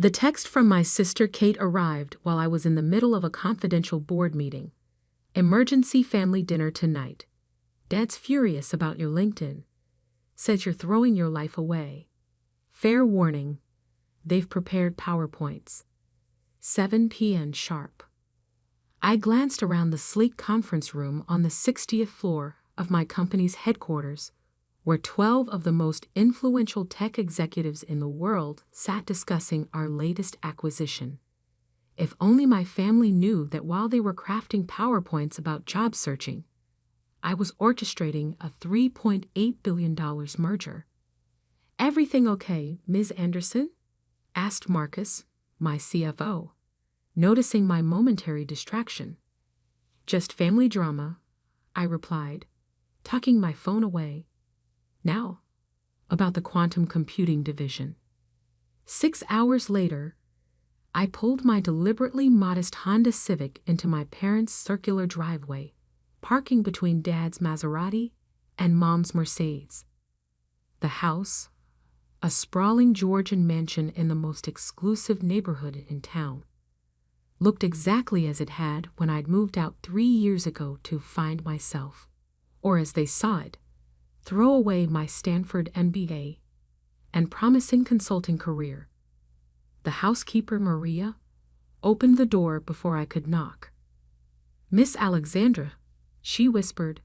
The text from my sister Kate arrived while I was in the middle of a confidential board meeting. Emergency family dinner tonight. Dad's furious about your LinkedIn. Says you're throwing your life away. Fair warning. They've prepared PowerPoints. 7 p.m. sharp. I glanced around the sleek conference room on the 60th floor of my company's headquarters, where 12 of the most influential tech executives in the world sat discussing our latest acquisition. If only my family knew that while they were crafting PowerPoints about job searching, I was orchestrating a $3.8 billion merger. "Everything okay, Ms. Anderson?" asked Marcus, my CFO, noticing my momentary distraction. "Just family drama," I replied, tucking my phone away. "Now, about the quantum computing division." 6 hours later, I pulled my deliberately modest Honda Civic into my parents' circular driveway, parking between Dad's Maserati and Mom's Mercedes. The house, a sprawling Georgian mansion in the most exclusive neighborhood in town, looked exactly as it had when I'd moved out 3 years ago to find myself, or as they saw it, throw away my Stanford MBA and promising consulting career. The housekeeper, Maria, opened the door before I could knock. "Miss Alexandra," she whispered.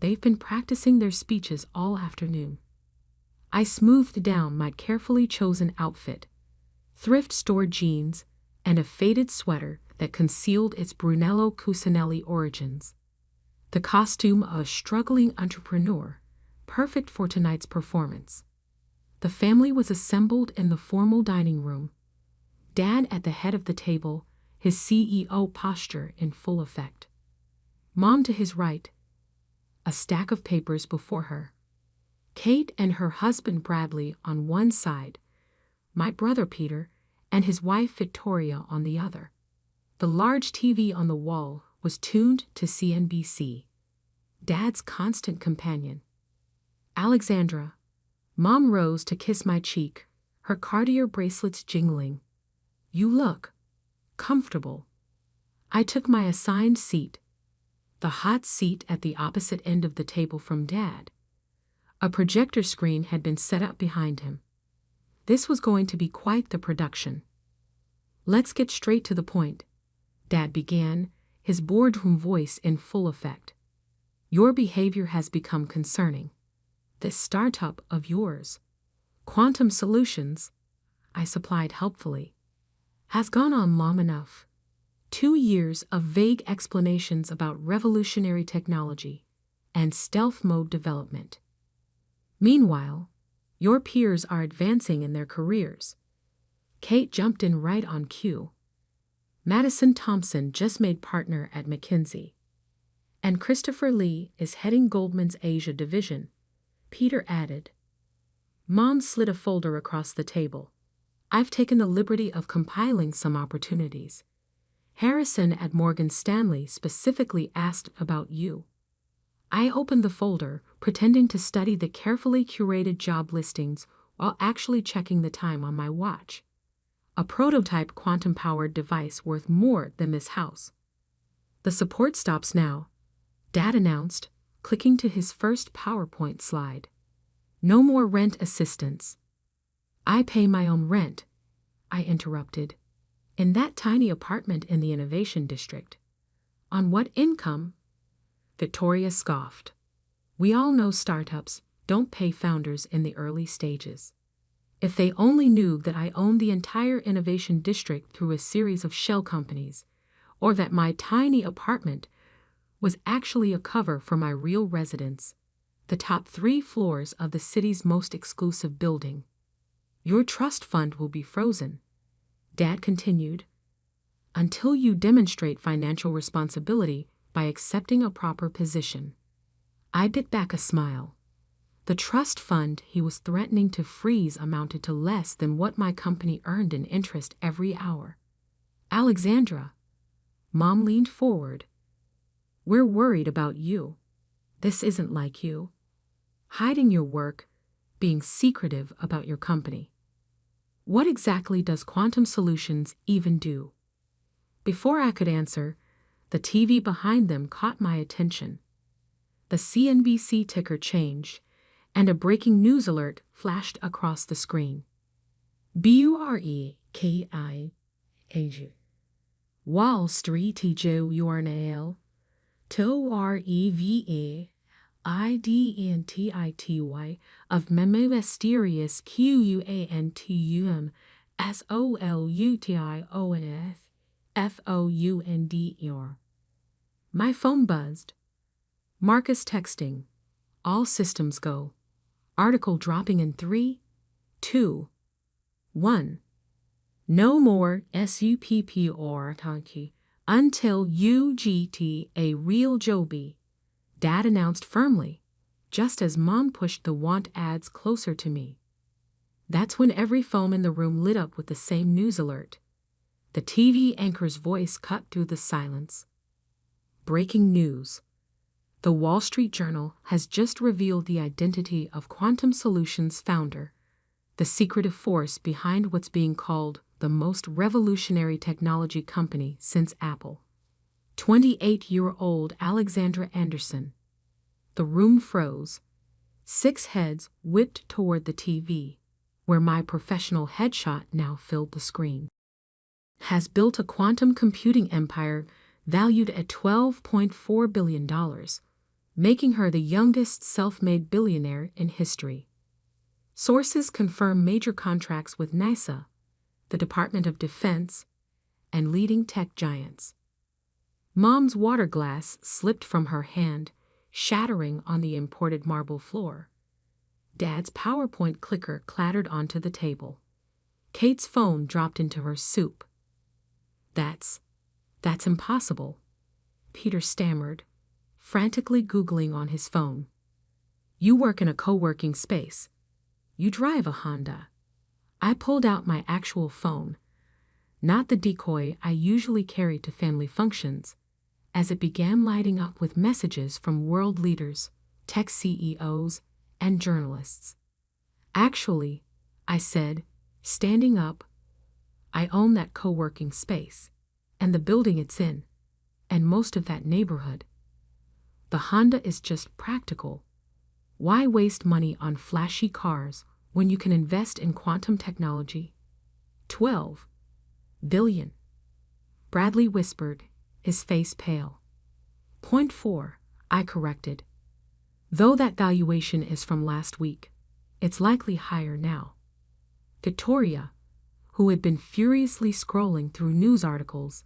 "They've been practicing their speeches all afternoon." I smoothed down my carefully chosen outfit, thrift store jeans, and a faded sweater that concealed its Brunello Cucinelli origins. The costume of a struggling entrepreneur, perfect for tonight's performance. The family was assembled in the formal dining room, Dad at the head of the table, his CEO posture in full effect. Mom to his right, a stack of papers before her. Kate and her husband Bradley on one side, my brother Peter and his wife Victoria on the other. The large TV on the wall was tuned to CNBC, Dad's constant companion. "Alexandra," Mom rose to kiss my cheek, her Cartier bracelets jingling. "You look comfortable." I took my assigned seat, the hot seat at the opposite end of the table from Dad. A projector screen had been set up behind him. This was going to be quite the production. "Let's get straight to the point," Dad began, his boardroom voice in full effect. "Your behavior has become concerning. This startup of yours, Quantum Solutions," I supplied helpfully, "has gone on long enough. 2 years of vague explanations about revolutionary technology and stealth mode development. Meanwhile, your peers are advancing in their careers." Kate jumped in right on cue. "Madison Thompson just made partner at McKinsey. And Christopher Lee is heading Goldman's Asia division," Peter added. Mom slid a folder across the table. "I've taken the liberty of compiling some opportunities. Harrison at Morgan Stanley specifically asked about you." I opened the folder, pretending to study the carefully curated job listings while actually checking the time on my watch. A prototype quantum-powered device worth more than this house. "The support stops now," Dad announced, clicking to his first PowerPoint slide. "No more rent assistance." "I pay my own rent," I interrupted, "in that tiny apartment in the Innovation District. On what income?" Victoria scoffed. "We all know startups don't pay founders in the early stages. If they only knew that I owned the entire Innovation District through a series of shell companies, or that my tiny apartment was actually a cover for my real residence, the top 3 floors of the city's most exclusive building. Your trust fund will be frozen," Dad continued, "until you demonstrate financial responsibility by accepting a proper position." I bit back a smile. The trust fund he was threatening to freeze amounted to less than what my company earned in interest every hour. "Alexandra," Mom leaned forward, "we're worried about you. This isn't like you. Hiding your work, being secretive about your company." What exactly does Quantum Solutions even do? Before I could answer, the TV behind them caught my attention. The CNBC ticker changed, and a breaking news alert flashed across the screen. BUREKIAG. Wall Street Journal. TOREVAIDENTITY of Mysterious QUANTUM SOLUTIONS My phone buzzed. Marcus texting. All systems go. Article dropping in 3, 2, 1. No more SUPP or Tonki until you get a real Joby, Dad announced firmly, just as Mom pushed the want ads closer to me. That's when every phone in the room lit up with the same news alert. The TV anchor's voice cut through the silence. Breaking news. The Wall Street Journal has just revealed the identity of Quantum Solutions founder, the secretive force behind what's being called the most revolutionary technology company since Apple. 28-year-old Alexandra Anderson. The room froze. 6 heads whipped toward the TV, where my professional headshot now filled the screen. Has built a quantum computing empire valued at $12.4 billion, making her the youngest self-made billionaire in history. Sources confirm major contracts with NASA, the Department of Defense, and leading tech giants. Mom's water glass slipped from her hand, shattering on the imported marble floor. Dad's PowerPoint clicker clattered onto the table. Kate's phone dropped into her soup. That's impossible, Peter stammered, frantically Googling on his phone. You work in a co-working space. You drive a Honda. I pulled out my actual phone, not the decoy I usually carry to family functions, as it began lighting up with messages from world leaders, tech CEOs, and journalists. Actually, I said, standing up, I own that co-working space, and the building it's in, and most of that neighborhood. The Honda is just practical. Why waste money on flashy cars when you can invest in quantum technology? 12 billion. Bradley whispered, his face pale. 0.4, I corrected. Though that valuation is from last week, it's likely higher now. Victoria, who had been furiously scrolling through news articles,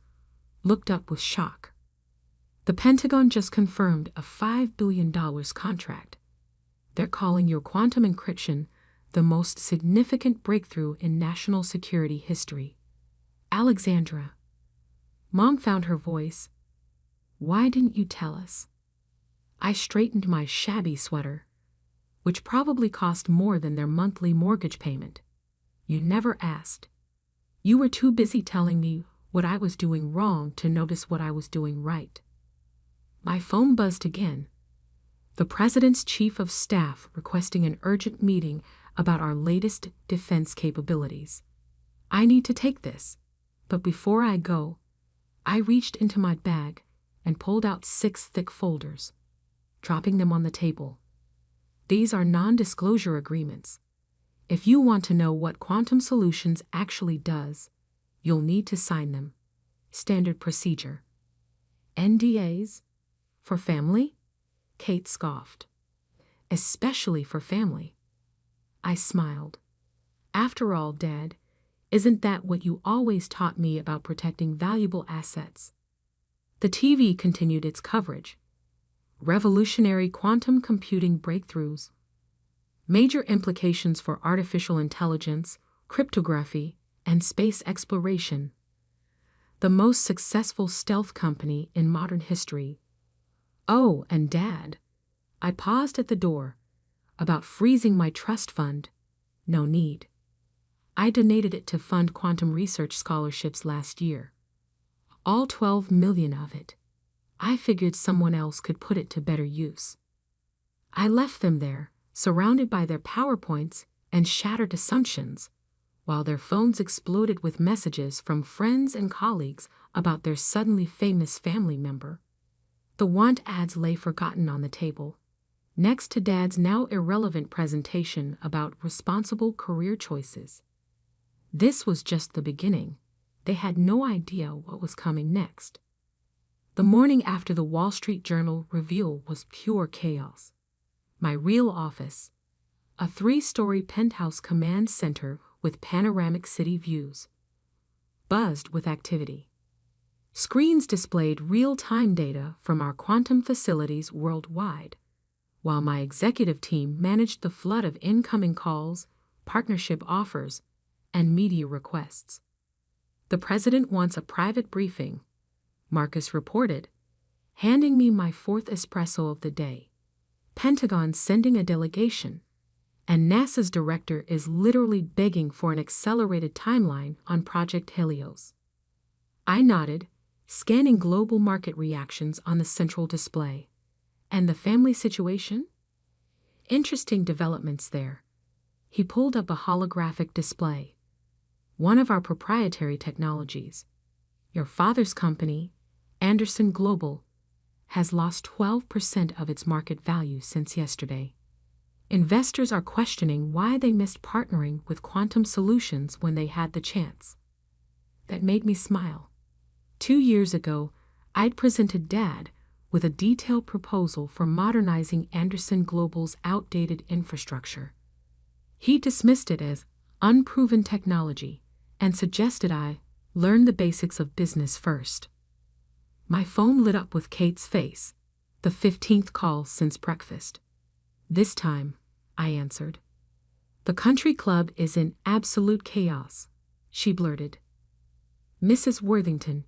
looked up with shock. The Pentagon just confirmed a $5 billion contract. They're calling your quantum encryption the most significant breakthrough in national security history. Alexandra. Mom found her voice. Why didn't you tell us? I straightened my shabby sweater, which probably cost more than their monthly mortgage payment. You never asked. You were too busy telling me what I was doing wrong to notice what I was doing right. My phone buzzed again. The President's Chief of Staff requesting an urgent meeting about our latest defense capabilities. I need to take this, but before I go, I reached into my bag and pulled out 6 thick folders, dropping them on the table. These are non-disclosure agreements. If you want to know what Quantum Solutions actually does, you'll need to sign them. Standard procedure. NDAs? For family? Kate scoffed. Especially for family. I smiled. After all, Dad, isn't that what you always taught me about protecting valuable assets? The TV continued its coverage. Revolutionary quantum computing breakthroughs. Major implications for artificial intelligence, cryptography, and space exploration. The most successful stealth company in modern history. Oh, and Dad. I paused at the door. About freezing my trust fund. No need. I donated it to fund quantum research scholarships last year. All 12 million of it. I figured someone else could put it to better use. I left them there, surrounded by their PowerPoints and shattered assumptions, while their phones exploded with messages from friends and colleagues about their suddenly famous family member. The want ads lay forgotten on the table, next to Dad's now irrelevant presentation about responsible career choices. This was just the beginning. They had no idea what was coming next. The morning after the Wall Street Journal reveal was pure chaos. My real office, a 3-story penthouse command center with panoramic city views, buzzed with activity. Screens displayed real-time data from our quantum facilities worldwide, while my executive team managed the flood of incoming calls, partnership offers, and media requests. "The president wants a private briefing," Marcus reported, handing me my 4th espresso of the day. "Pentagon sending a delegation, and NASA's director is literally begging for an accelerated timeline on Project Helios." I nodded, scanning global market reactions on the central display. "And the family situation?" "Interesting developments there." He pulled up a holographic display. "One of our proprietary technologies, your father's company, Anderson Global, has lost 12% of its market value since yesterday. Investors are questioning why they missed partnering with Quantum Solutions when they had the chance." That made me smile. 2 years ago, I'd presented Dad with a detailed proposal for modernizing Anderson Global's outdated infrastructure. He dismissed it as unproven technology and suggested I learn the basics of business first. My phone lit up with Kate's face, the 15th call since breakfast. "This time," I answered. "The country club is in absolute chaos," she blurted. "Mrs. Worthington,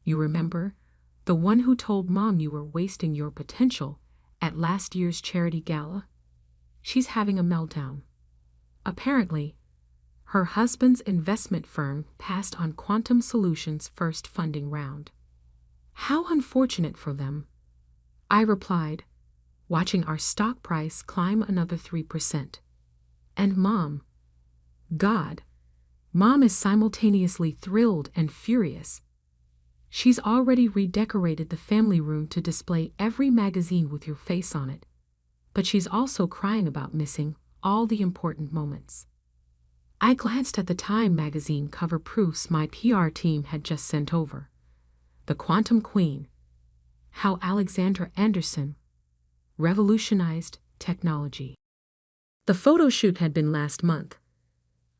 you remember, the one who told Mom you were wasting your potential at last year's charity gala? She's having a meltdown. Apparently, her husband's investment firm passed on Quantum Solutions' first funding round." "How unfortunate for them," I replied, watching our stock price climb another 3%. "And Mom, God, Mom is simultaneously thrilled and furious. She's already redecorated the family room to display every magazine with your face on it, but she's also crying about missing all the important moments." I glanced at the Time magazine cover proofs my PR team had just sent over. "The Quantum Queen: How Alexandra Anderson Revolutionized Technology." The photo shoot had been last month.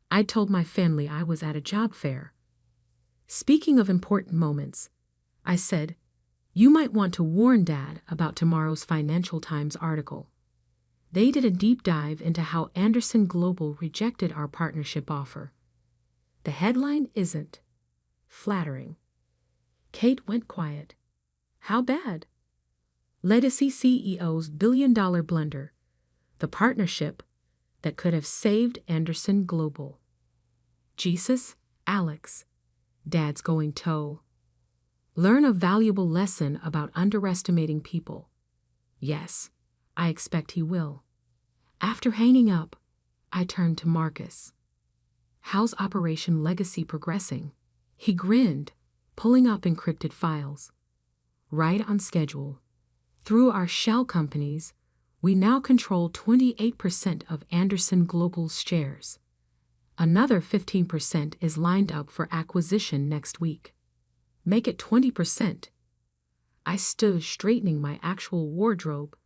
I'd told my family I was at a job fair. "Speaking of important moments," I said, "you might want to warn Dad about tomorrow's Financial Times article." They did a deep dive into how Anderson Global rejected our partnership offer. The headline isn't flattering. Kate went quiet. "How bad?" "Legacy CEO's billion-dollar blunder. The partnership that could have saved Anderson Global." Jesus, Alex, Dad's going toe. "Learn a valuable lesson about underestimating people." Yes, I expect he will. After hanging up, I turned to Marcus. "How's Operation Legacy progressing?" He grinned, pulling up encrypted files. "Right on schedule. Through our shell companies, we now control 28% of Anderson Global's shares. Another 15% is lined up for acquisition next week. Make it 20%. I stood straightening my actual wardrobe,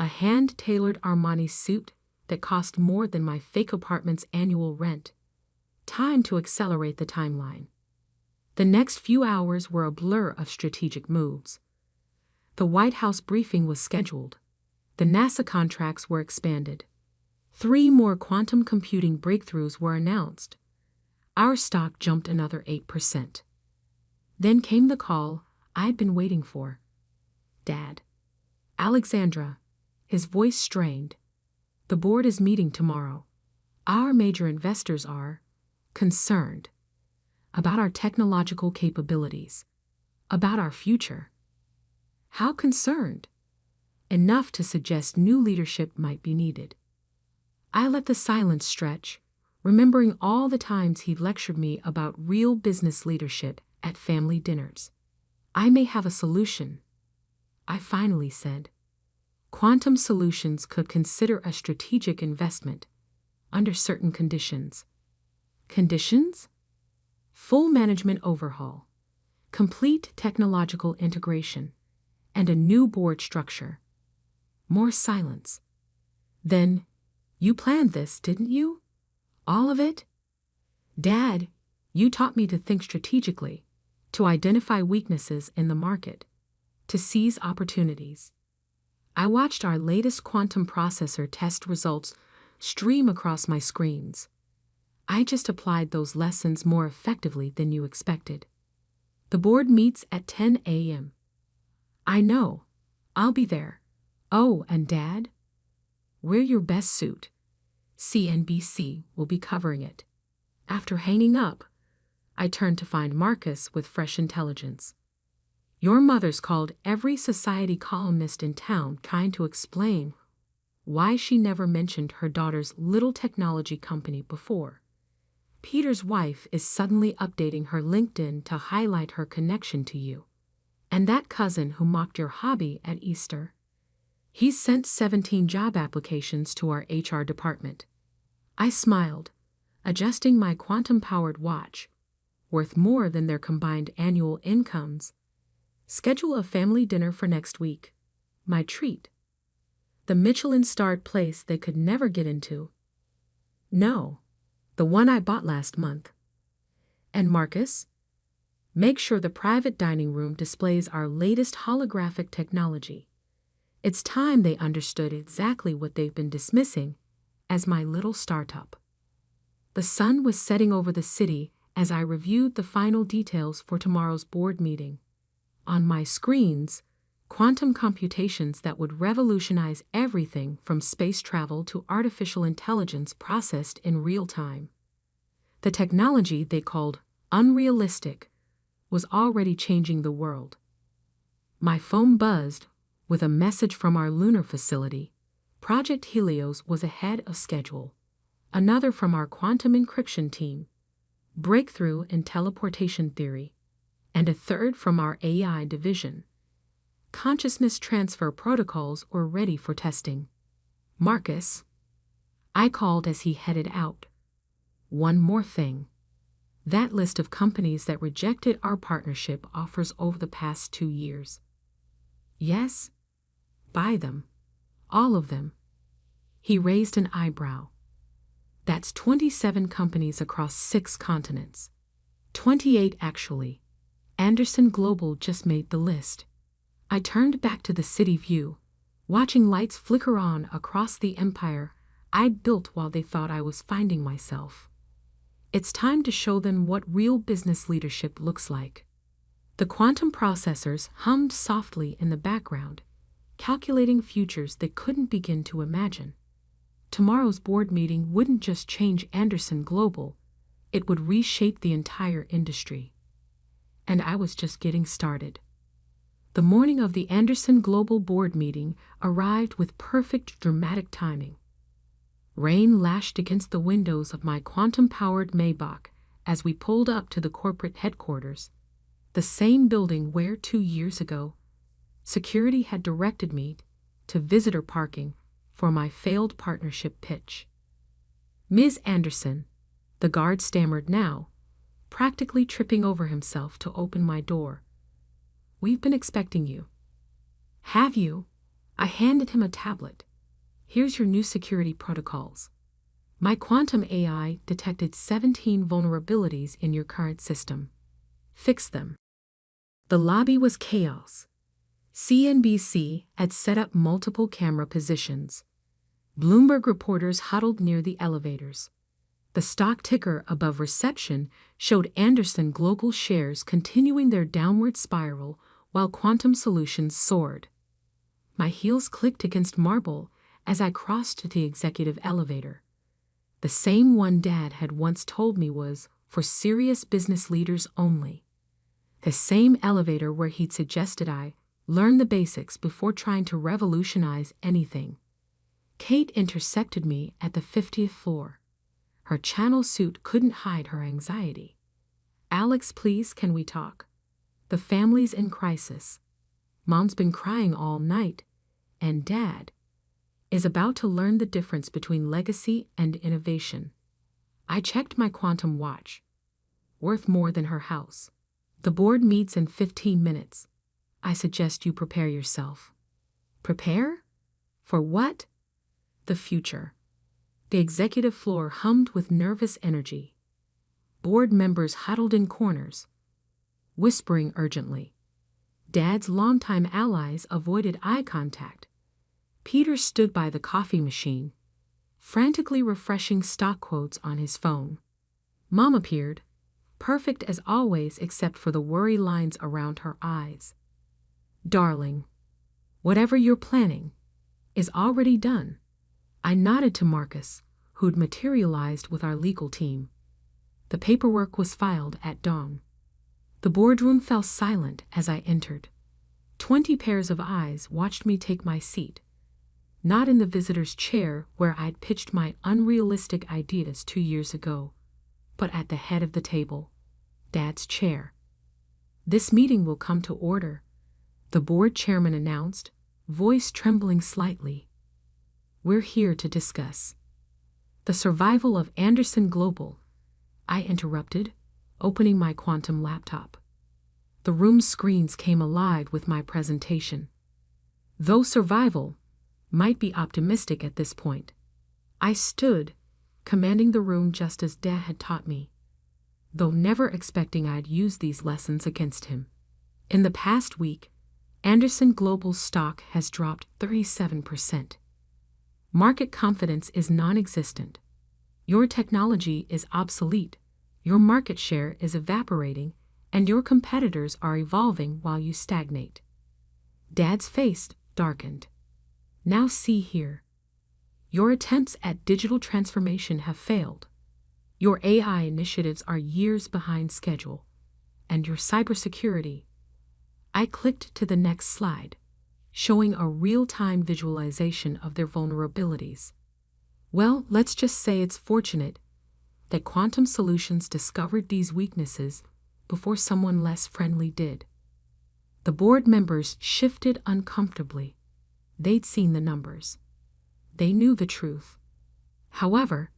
a hand-tailored Armani suit that cost more than my fake apartment's annual rent. Time to accelerate the timeline. The next few hours were a blur of strategic moves. The White House briefing was scheduled. The NASA contracts were expanded. 3 more quantum computing breakthroughs were announced. Our stock jumped another 8%. Then came the call I'd been waiting for. "Dad." "Alexandra," his voice strained. "The board is meeting tomorrow. Our major investors are concerned about our technological capabilities, about our future." "How concerned?" "Enough to suggest new leadership might be needed." I let the silence stretch, remembering all the times he'd lectured me about real business leadership at family dinners. I may have a solution, I finally said. Quantum Solutions could consider a strategic investment under certain conditions. Conditions? Full management overhaul, complete technological integration, and a new board structure. More silence. Then, you planned this, didn't you? All of it? Dad, you taught me to think strategically, to identify weaknesses in the market, to seize opportunities. I watched our latest quantum processor test results stream across my screens. I just applied those lessons more effectively than you expected. The board meets at 10 a.m. I know. I'll be there. Oh, and Dad? Wear your best suit. CNBC will be covering it. After hanging up, I turned to find Marcus with fresh intelligence. Your mother's called every society columnist in town trying to explain why she never mentioned her daughter's little technology company before. Peter's wife is suddenly updating her LinkedIn to highlight her connection to you. And that cousin who mocked your hobby at Easter? He's sent 17 job applications to our HR department. I smiled, adjusting my quantum-powered watch, worth more than their combined annual incomes. Schedule a family dinner for next week. My treat. The Michelin-starred place they could never get into. No, the one I bought last month. And Marcus? Make sure the private dining room displays our latest holographic technology. It's time they understood exactly what they've been dismissing as my little startup. The sun was setting over the city as I reviewed the final details for tomorrow's board meeting. On my screens, quantum computations that would revolutionize everything from space travel to artificial intelligence processed in real time. The technology they called unrealistic was already changing the world. My phone buzzed with a message from our lunar facility. Project Helios was ahead of schedule. Another from our quantum encryption team, breakthrough in teleportation theory, and a third from our AI division. Consciousness transfer protocols were ready for testing. Marcus, I called as he headed out. One more thing. That list of companies that rejected our partnership offers over the past 2 years. Yes? Buy them. All of them. He raised an eyebrow. That's 27 companies across 6 continents. 28 actually. Anderson Global just made the list. I turned back to the city view, watching lights flicker on across the empire I'd built while they thought I was finding myself. It's time to show them what real business leadership looks like. The quantum processors hummed softly in the background, calculating futures they couldn't begin to imagine. Tomorrow's board meeting wouldn't just change Anderson Global, it would reshape the entire industry. And I was just getting started. The morning of the Anderson Global board meeting arrived with perfect dramatic timing. Rain lashed against the windows of my quantum-powered Maybach as we pulled up to the corporate headquarters, the same building where 2 years ago, security had directed me to visitor parking for my failed partnership pitch. Ms. Anderson, the guard stammered now, practically tripping over himself to open my door. We've been expecting you. Have you? I handed him a tablet. Here's your new security protocols. My quantum AI detected 17 vulnerabilities in your current system. Fix them. The lobby was chaos. CNBC had set up multiple camera positions. Bloomberg reporters huddled near the elevators. The stock ticker above reception showed Anderson Global shares continuing their downward spiral while Quantum Solutions soared. My heels clicked against marble as I crossed the executive elevator. The same one Dad had once told me was for serious business leaders only. The same elevator where he'd suggested I learn the basics before trying to revolutionize anything. Kate intercepted me at the 50th floor. Her channel suit couldn't hide her anxiety. "Alex, please, can we talk? The family's in crisis. Mom's been crying all night, and Dad is about to learn the difference between legacy and innovation." I checked my quantum watch. Worth more than her house. "The board meets in 15 minutes. I suggest you prepare yourself." Prepare? For what? The future. The executive floor hummed with nervous energy. Board members huddled in corners, whispering urgently. Dad's longtime allies avoided eye contact. Peter stood by the coffee machine, frantically refreshing stock quotes on his phone. Mom appeared, perfect as always except for the worry lines around her eyes. "Darling, whatever you're planning is already done." I nodded to Marcus, who'd materialized with our legal team. The paperwork was filed at dawn. The boardroom fell silent as I entered. 20 pairs of eyes watched me take my seat, not in the visitor's chair where I'd pitched my unrealistic ideas 2 years ago, but at the head of the table, Dad's chair. "This meeting will come to order," the board chairman announced, voice trembling slightly. "We're here to discuss the survival of Anderson Global," I interrupted, opening my quantum laptop. The room's screens came alive with my presentation. Though survival might be optimistic at this point, I stood, commanding the room just as Dad had taught me, though never expecting I'd use these lessons against him. In the past week, Anderson Global's stock has dropped 37%. Market confidence is non-existent. Your technology is obsolete, your market share is evaporating, and your competitors are evolving while you stagnate. Dad's face darkened. "Now see here. Your attempts at digital transformation have failed. Your AI initiatives are years behind schedule. And your cybersecurity." I clicked to the next slide, showing a real-time visualization of their vulnerabilities. "Well, let's just say it's fortunate that Quantum Solutions discovered these weaknesses before someone less friendly did." The board members shifted uncomfortably. They'd seen the numbers. They knew the truth. "However,"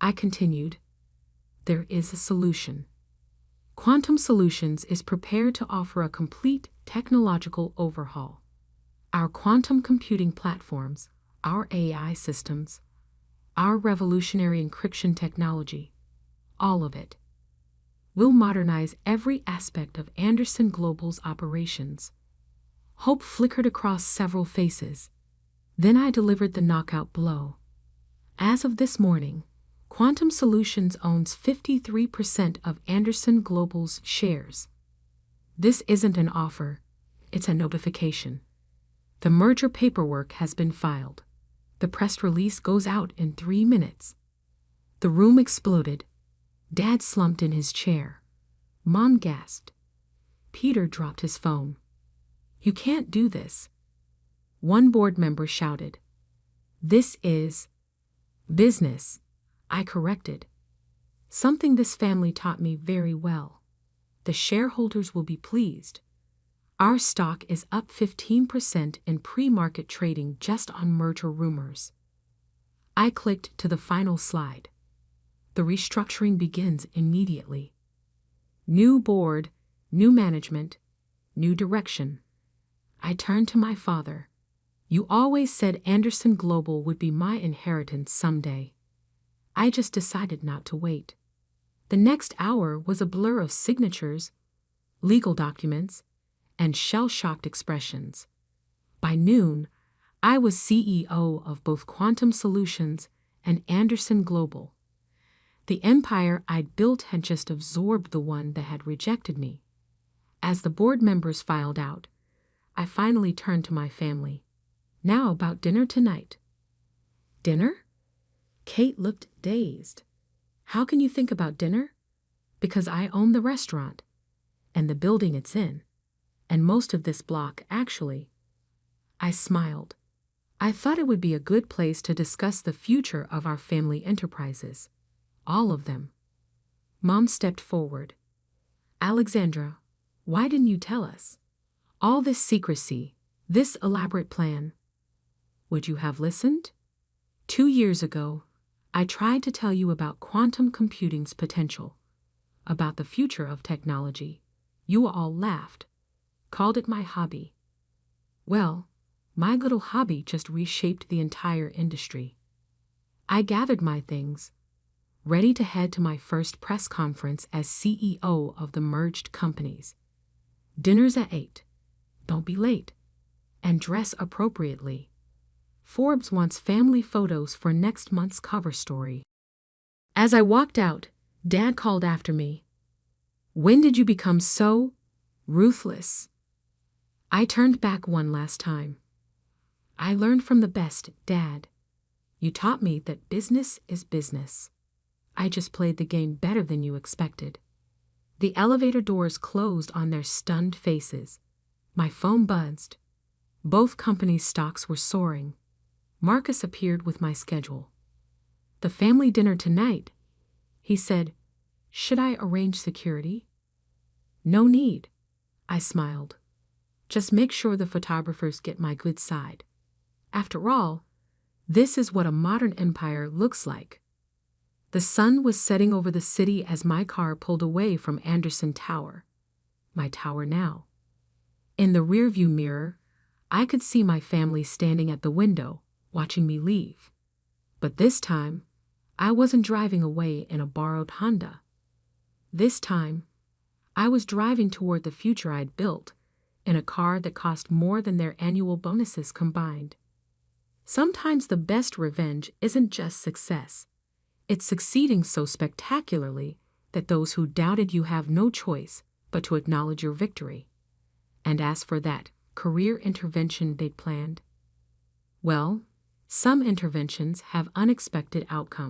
I continued, "there is a solution. Quantum Solutions is prepared to offer a complete technological overhaul. Our quantum computing platforms, our AI systems, our revolutionary encryption technology, all of it. We'll modernize every aspect of Anderson Global's operations." Hope flickered across several faces. Then I delivered the knockout blow. "As of this morning, Quantum Solutions owns 53% of Anderson Global's shares. This isn't an offer, it's a notification. The merger paperwork has been filed. The press release goes out in 3 minutes." The room exploded. Dad slumped in his chair. Mom gasped. Peter dropped his phone. "You can't do this." One board member shouted. "This is business," I corrected. "Something this family taught me very well. The shareholders will be pleased. Our stock is up 15% in pre-market trading just on merger rumors." I clicked to the final slide. "The restructuring begins immediately. New board, new management, new direction." I turned to my father. "You always said Anderson Global would be my inheritance someday. I just decided not to wait." The next hour was a blur of signatures, legal documents, and shell-shocked expressions. By noon, I was CEO of both Quantum Solutions and Anderson Global. The empire I'd built had just absorbed the one that had rejected me. As the board members filed out, I finally turned to my family. "Now about dinner tonight." "Dinner?" Kate looked dazed. "How can you think about dinner?" "Because I own the restaurant, and the building it's in, and most of this block, actually." I smiled. I thought it would be a good place to discuss the future of our family enterprises. All of them. Mom stepped forward. Alexandra, why didn't you tell us? All this secrecy, this elaborate plan. Would you have listened? 2 years ago, I tried to tell you about quantum computing's potential, about the future of technology. You all laughed, called it my hobby. Well, my little hobby just reshaped the entire industry. I gathered my things, ready to head to my first press conference as CEO of the merged companies. Dinner's at 8. Don't be late. And dress appropriately. Forbes wants family photos for next month's cover story. As I walked out, Dad called after me. When did you become so ruthless? I turned back one last time. I learned from the best, Dad. You taught me that business is business. I just played the game better than you expected. The elevator doors closed on their stunned faces. My phone buzzed. Both companies' stocks were soaring. Marcus appeared with my schedule. The family dinner tonight, he said. Should I arrange security? No need, I smiled. Just make sure the photographers get my good side. After all, this is what a modern empire looks like. The sun was setting over the city as my car pulled away from Anderson Tower, my tower now. In the rearview mirror, I could see my family standing at the window, watching me leave. But this time, I wasn't driving away in a borrowed Honda. This time, I was driving toward the future I'd built in a car that cost more than their annual bonuses combined. Sometimes the best revenge isn't just success. It's succeeding so spectacularly that those who doubted you have no choice but to acknowledge your victory. And as for that career intervention they'd planned, well, some interventions have unexpected outcomes.